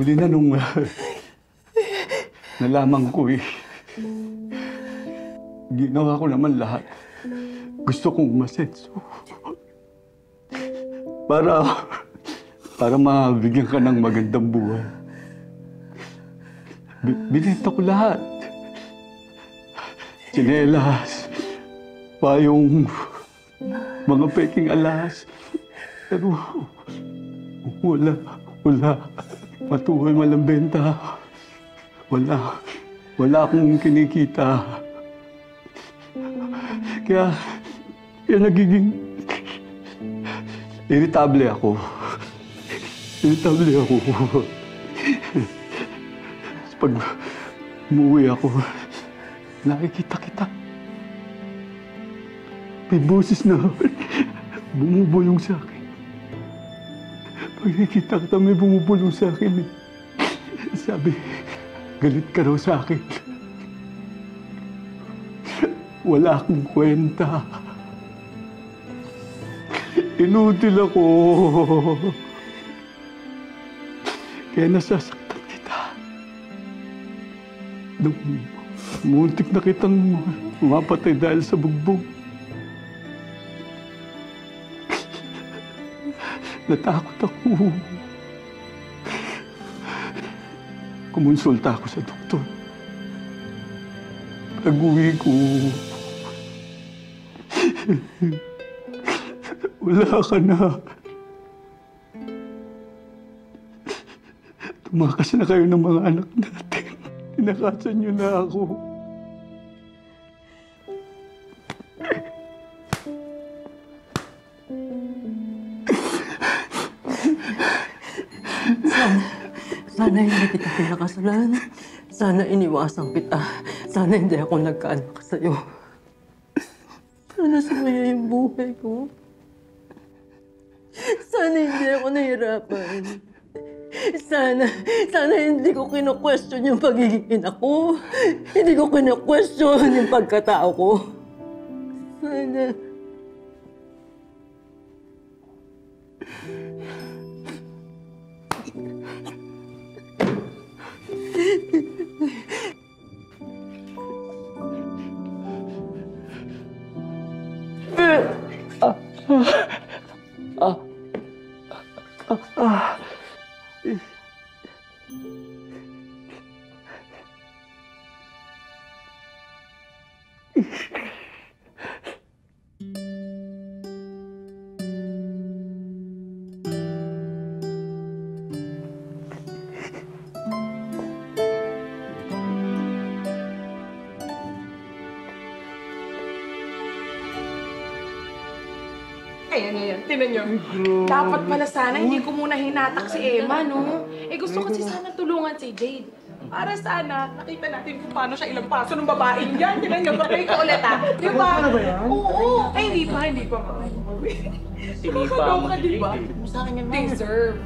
Huli na nung nalaman ko ginawa ko naman lahat. Gusto kong umasenso. Para mabigyan ka ng magandang buhay. Binenta ko lahat. Tsinelas, payong, mga peking alas. Pero wala. Matuloy walang benta. Wala akong kinikita. Kaya nagiging irritable ako. Pag umuwi ako, nakikita kita. May boses na bumubulong sa akin. Pag nakikita kita, may bumubulong sa akin. Sabi, galit ka raw sa akin. Wala akong kwenta. Inutil ako. Kaya nasasaktan kita. Muntik na kitang mapatay dahil sa bugbog. Natakot ako. Kumonsulta ako sa doktor. Pag-uwi ko, wala ka na. Tumakas na kayo ng mga anak natin. Tinakasan niyo na ako. Sana hindi kita pinakasalan. Sana iniwasan kita. Sana hindi ako nagkaanak sa'yo. Sana sumaya yung buhay ko. Sana hindi ako nahirapan. Sana hindi ko kino-question yung pagiging ina ko. Hindi ko kino-question yung pagkatao ko. Sana. Ayan. Tinan niyo. Dapat pala sana hindi ko muna hinatak si Emma, no? Gusto kasi sana tulungan si Jade. Para sana nakita natin kung paano siya ilang paso ng babaeng yan. Tinan niyo, patay ko ulit, ha? Di ba? Oo. Ay, hindi pa. Hindi pa. Nakakaloka, di ba? Sa akin yan, deserve.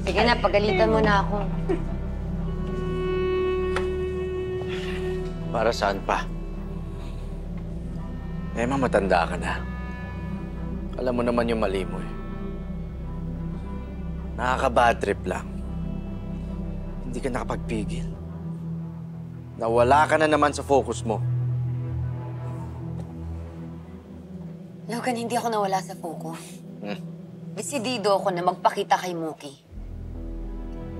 Sige na, pagalitan mo na ako. Para saan pa? Emma, matanda ka na. Alam mo naman yung mali mo eh. Nakaka-bad trip lang. Hindi ka nakapagpigil. Nawala ka na naman sa focus mo. Logan, hindi ako nawala sa focus. Desidido ako na magpakita kay Mookie.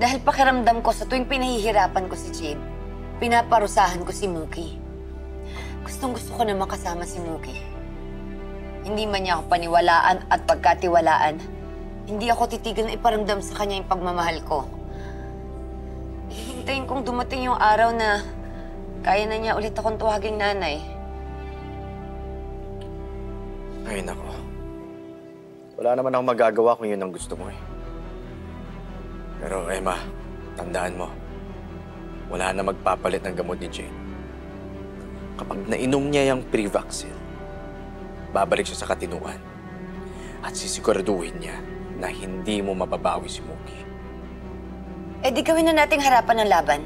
Dahil pakiramdam ko sa tuwing pinahihirapan ko si Jade, pinaparusahan ko si Mookie. Gustong-gusto ko na makasama si Mookie. Hindi man niya ako paniwalaan at pagkatiwalaan, hindi ako titigil na iparamdam sa kanya yung pagmamahal ko. Hihintayin kong dumating yung araw na kaya na niya ulit akong tuwaging nanay. Ay, nako. Wala naman akong magagawa kung yun ang gusto mo eh. Pero Emma, tandaan mo, wala na magpapalit ng gamot ni Jane. Kapag nainom niya yung Privaxil, babalik siya sa katinuan at sisiguraduhin niya na hindi mo mababawi si Mookie. Di gawin na nating harapan ng laban.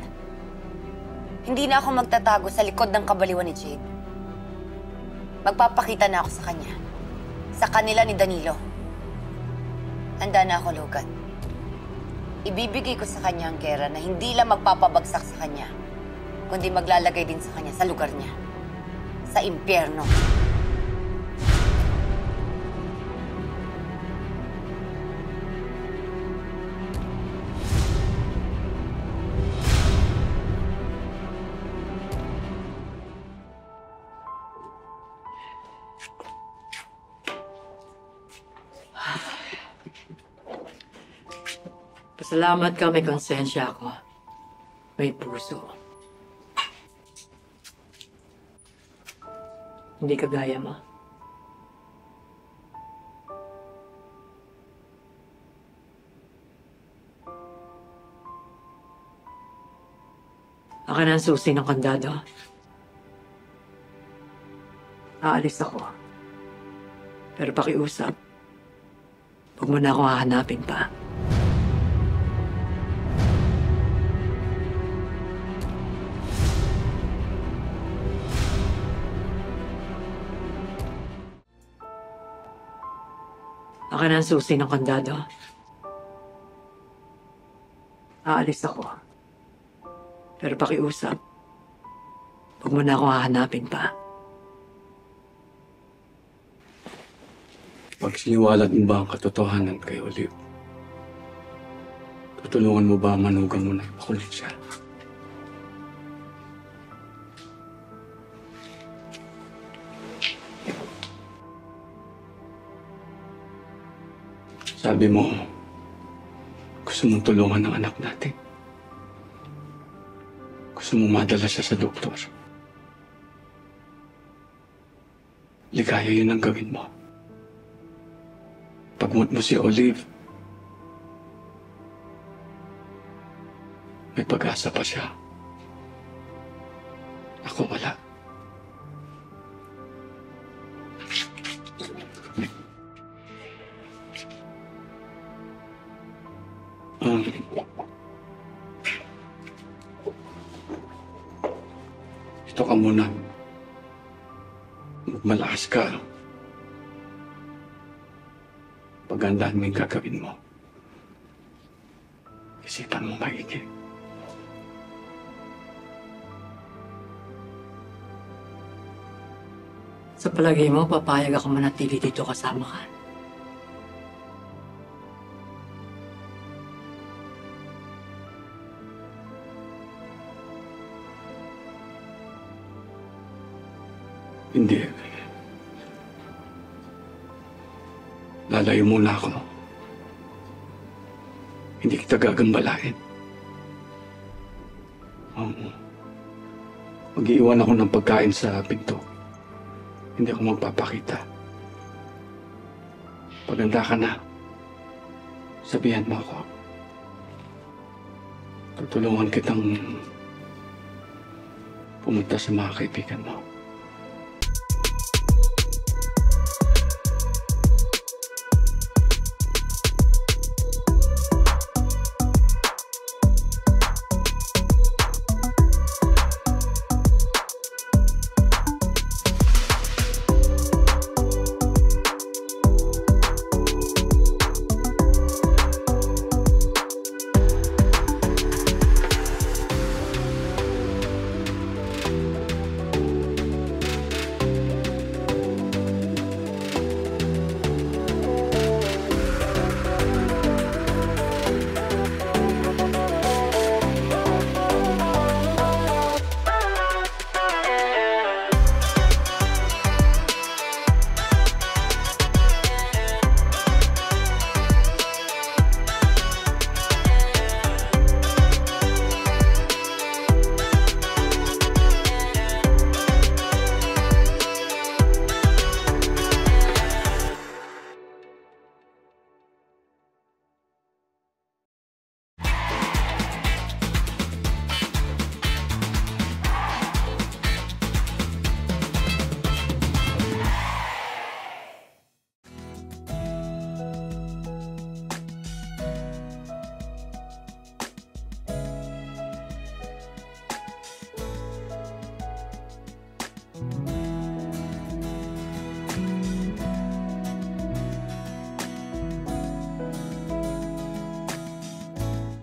Hindi na ako magtatago sa likod ng kabaliwan ni Jade. Magpapakita na ako sa kanya. Sa kanila ni Danilo. Handa na ako, Logan. ibibigay ko sa kanya ang pera na hindi lang magpapabagsak sa kanya, kundi maglalagay din sa kanya sa lugar niya, sa impyerno. Pasalamat ka, may konsensya ako. May puso. Hindi ka gaya mo. Akin ang susi ng kandado. Aalis ako. Pero pakiusap, huwag mo na ako hahanapin pa. Akin ang susi ng kandado. Aalis ako. Pero pakiusap, huwag mo na ako hahanapin pa. Pag siniwalat mo ba ang katotohanan kay Olive? Tutulungan mo ba manugang mo na ipakulong siya? Sabi mo, gusto mong tulungan ng anak natin. Gusto mong madala siya sa doktor. Ligaya yun ang gawin mo. Pagmut mo si Olive, may pag-asa pa siya. Ako wala. Ito ka muna. Magmalakas ka. Pagandaan mo yung gagawin mo. Isipan mo maigi. Sa palagay mo, papayag ako manatili dito kasama ka. Hindi. Lalayo muna ako. Hindi kita gagambalain. Mag-iiwan ako ng pagkain sa pinto. Hindi ako magpapakita. Paganda ka na, sabihan mo ako. Tutulungan kitang pumunta sa mga kaibigan mo.